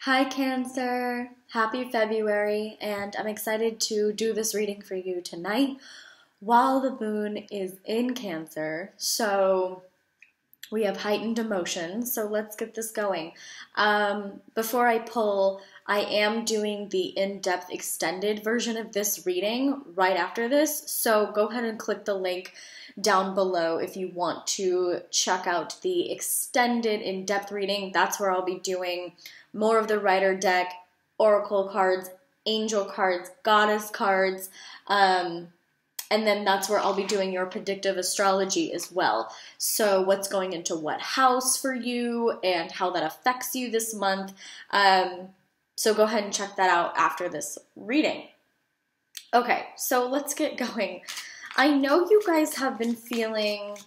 Hi Cancer, happy February, and I'm excited to do this reading for you tonight while the moon is in Cancer. So we have heightened emotions, so let's get this going. Before I pull, I am doing the in-depth extended version of this reading right after this, so go ahead and click the link down below if you want to check out the extended in-depth reading. That's where I'll be doing more of the Rider deck, Oracle cards, Angel cards, Goddess cards, and then that's where I'll be doing your predictive astrology as well. So what's going into what house for you and how that affects you this month. So go ahead and check that out after this reading. Okay, so let's get going. I know you guys have been feeling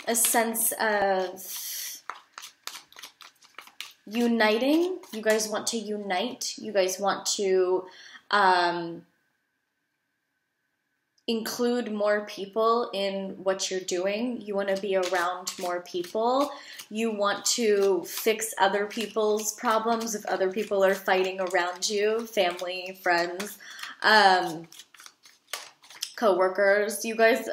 a sense of uniting. You guys want to unite. You guys want to include more people in what you're doing. You want to be around more people. You want to fix other people's problems if other people are fighting around you, family, friends, co-workers. You guys,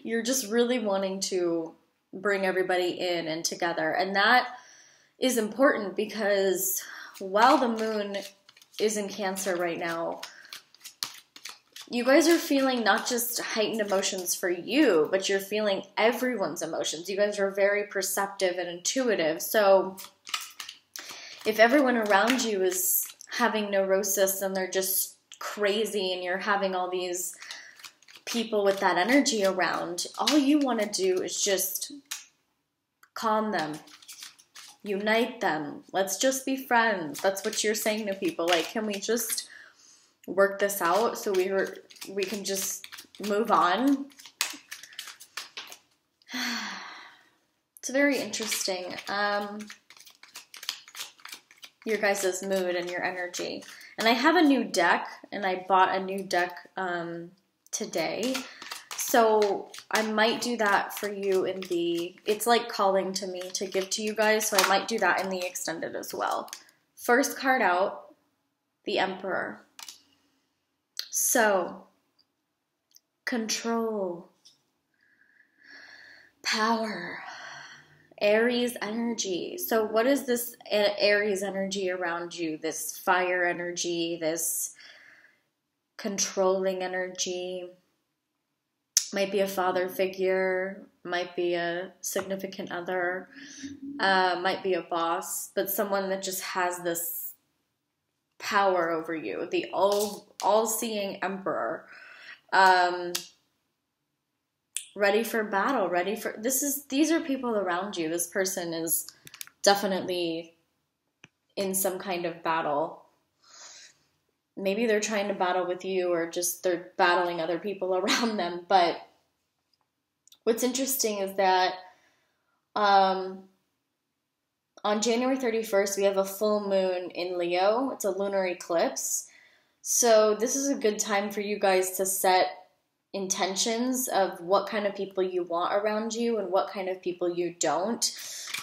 you're just really wanting to bring everybody in and together. And that is important because while the moon is in Cancer right now, you guys are feeling not just heightened emotions for you, but you're feeling everyone's emotions. You guys are very perceptive and intuitive. So if everyone around you is having neurosis and they're just crazy and you're having all these people with that energy around, all you want to do is just calm them. Unite them. Let's just be friends. That's what you're saying to people. Like, can we just work this out so we can just move on? It's very interesting. Your guys' mood and your energy. And I have a new deck, and I bought a new deck today. So I might do that for you in it's like calling to me to give to you guys, so I might do that in the extended as well. First card out, the Emperor. So, control, power, Aries energy. So what is this Aries energy around you? This fire energy, this controlling energy? Might be a father figure, might be a significant other, might be a boss, but someone that just has this power over you, the all-seeing Emperor. Ready for battle, these are people around you. This person is definitely in some kind of battle. Maybe they're trying to battle with you, or just they're battling other people around them. But what's interesting is that on January 31st, we have a full moon in Leo. It's a lunar eclipse. So this is a good time for you guys to set intentions of what kind of people you want around you and what kind of people you don't,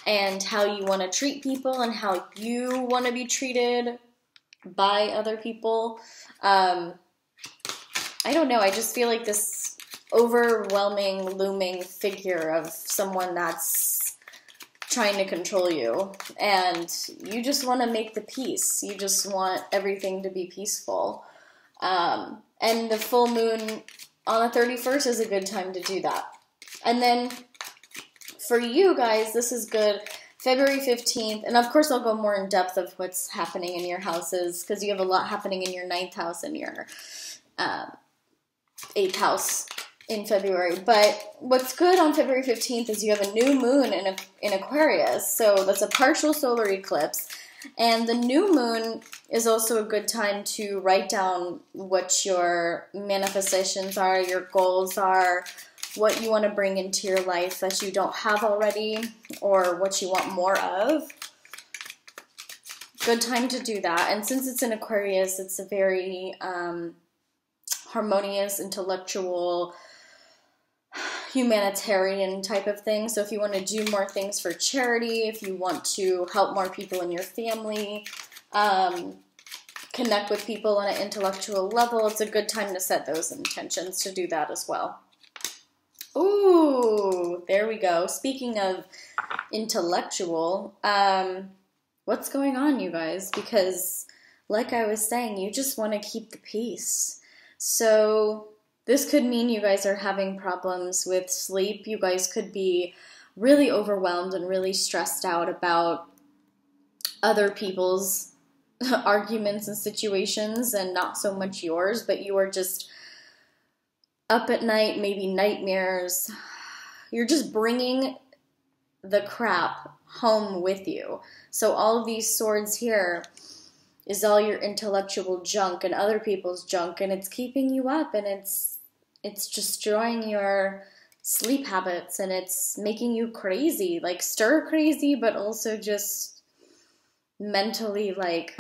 and how you want to treat people and how you want to be treated by other people. I don't know, I just feel like this overwhelming, looming figure of someone that's trying to control you, and you just want to make the peace. You just want everything to be peaceful. And the full moon on the 31st is a good time to do that. And then for you guys, this is good. February 15th, and of course I'll go more in depth of what's happening in your houses, because you have a lot happening in your 9th house and your 8th house in February. But what's good on February 15th is you have a new moon in Aquarius, so that's a partial solar eclipse, and the new moon is also a good time to write down what your manifestations are, your goals are, what you want to bring into your life that you don't have already, or what you want more of. Good time to do that. And since it's in Aquarius, it's a very harmonious, intellectual, humanitarian type of thing. So if you want to do more things for charity, if you want to help more people in your family, connect with people on an intellectual level, it's a good time to set those intentions to do that as well. Ooh, there we go. Speaking of intellectual, what's going on, you guys? Because like I was saying, you just want to keep the peace. So this could mean you guys are having problems with sleep. You guys could be really overwhelmed and really stressed out about other people's arguments and situations and not so much yours, but you are just up at night, maybe nightmares. You're just bringing the crap home with you. So all of these swords here is all your intellectual junk and other people's junk, and it's keeping you up, and it's destroying your sleep habits, and it's making you crazy, like stir crazy, but also just mentally like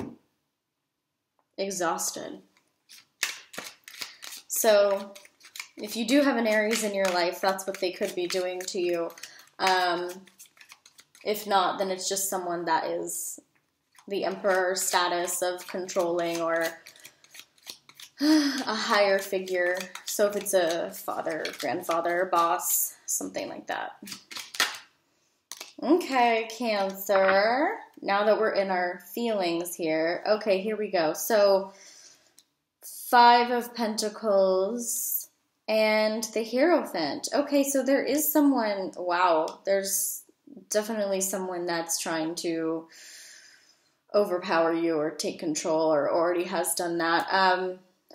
exhausted. So if you do have an Aries in your life, that's what they could be doing to you. If not, then it's just someone that is the emperor status of controlling or a higher figure. So if it's a father, grandfather, boss, something like that. Okay, Cancer. Now that we're in our feelings here. Okay, here we go. So 5 of Pentacles and the Hierophant. Okay, so there is someone, wow, there's definitely someone that's trying to overpower you or take control or already has done that,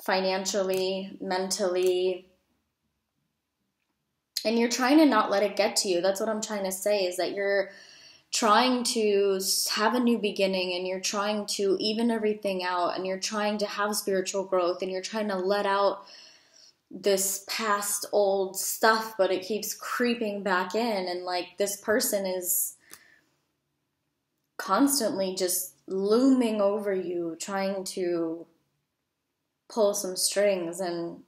financially, mentally, and you're trying to not let it get to you. That's what I'm trying to say, is that you're trying to have a new beginning, and you're trying to even everything out, and you're trying to have spiritual growth, and you're trying to let out this past old stuff, but it keeps creeping back in, and like this person is constantly just looming over you, trying to pull some strings, and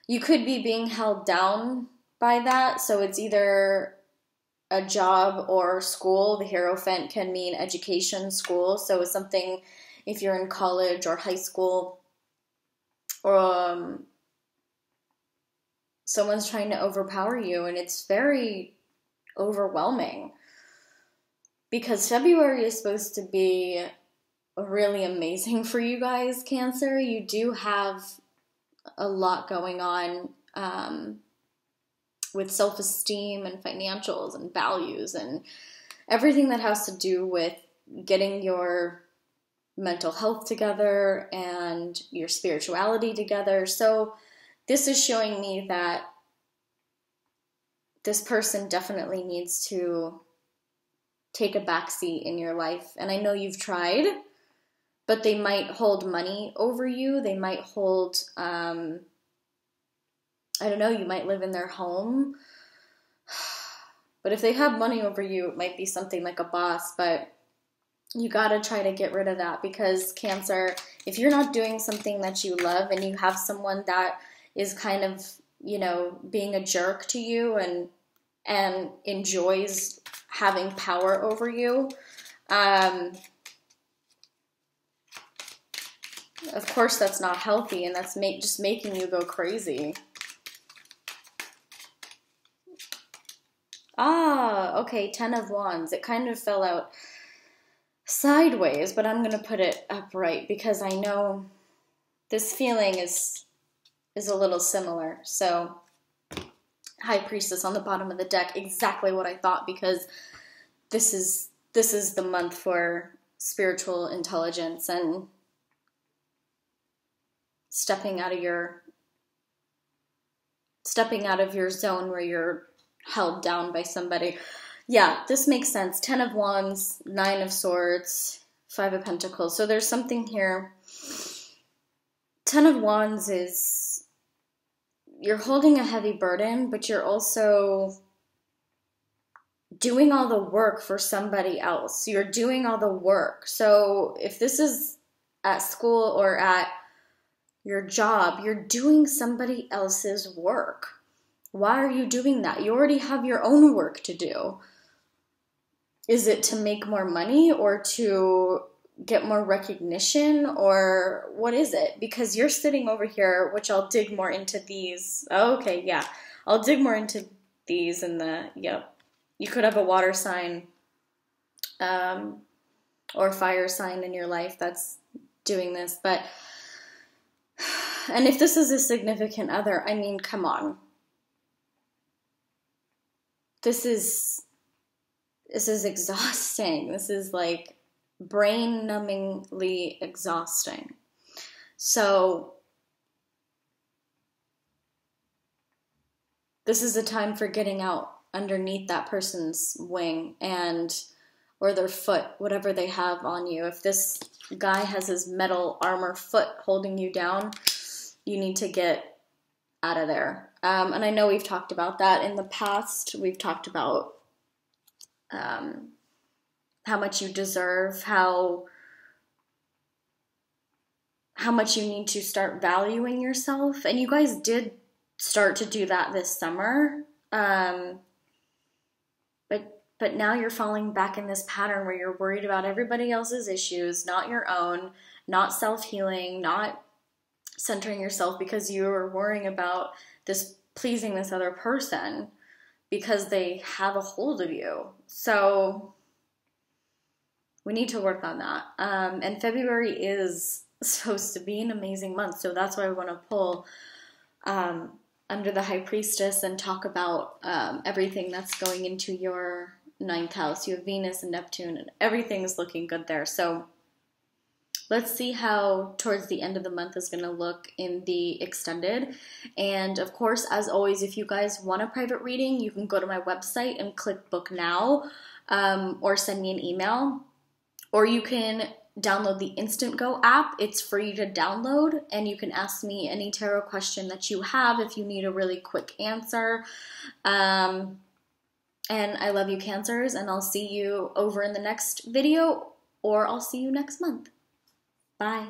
you could be being held down by that. So it's either a job or school. The Hierophant can mean education, school. So it's something, if you're in college or high school, or someone's trying to overpower you, and it's very overwhelming. Because February is supposed to be really amazing for you guys, Cancer. You do have a lot going on with self-esteem and financials and values and everything that has to do with getting your mental health together and your spirituality together. So this is showing me that this person definitely needs to take a backseat in your life. And I know you've tried, but they might hold money over you. They might hold, I don't know, you might live in their home. But if they have money over you, it might be something like a boss. But you gotta try to get rid of that, because Cancer, if you're not doing something that you love and you have someone that is kind of, you know, being a jerk to you and enjoys having power over you, of course that's not healthy, and that's just making you go crazy. Ah, okay, 10 of Wands. It kind of fell out sideways, but I'm going to put it upright because I know this feeling is a little similar. So High Priestess on the bottom of the deck, exactly what I thought, because this is the month for spiritual intelligence and stepping out of your zone where you're held down by somebody. Yeah, this makes sense. 10 of Wands, 9 of Swords, 5 of Pentacles. So there's something here. 10 of Wands is, you're holding a heavy burden, but you're also doing all the work for somebody else. You're doing all the work. So if this is at school or at your job, you're doing somebody else's work. Why are you doing that? You already have your own work to do. Is it to make more money or to get more recognition, or what is it? Because you're sitting over here, which I'll dig more into these. Okay, yeah. I'll dig more into these in the, yep. You could have a water sign or fire sign in your life that's doing this. But, and if this is a significant other, I mean, come on. This is exhausting. This is like brain-numbingly exhausting. So this is a time for getting out underneath that person's wing or their foot, whatever they have on you. If this guy has his metal armor foot holding you down, you need to get out of there. And I know we've talked about that in the past. We've talked about how much you deserve, how much you need to start valuing yourself. And you guys did start to do that this summer. But now you're falling back in this pattern where you're worried about everybody else's issues, not your own, not self-healing, not centering yourself, because you're worrying about pleasing this other person because they have a hold of you. So we need to work on that. And February is supposed to be an amazing month. So that's why I want to pull under the High Priestess and talk about everything that's going into your 9th house. You have Venus and Neptune, and everything is looking good there. So let's see how towards the end of the month is going to look in the extended. And of course, as always, if you guys want a private reading, you can go to my website and click book now, or send me an email, or you can download the Instant Go app. It's free to download, and you can ask me any tarot question that you have if you need a really quick answer. And I love you, Cancers, and I'll see you over in the next video, or I'll see you next month. Bye.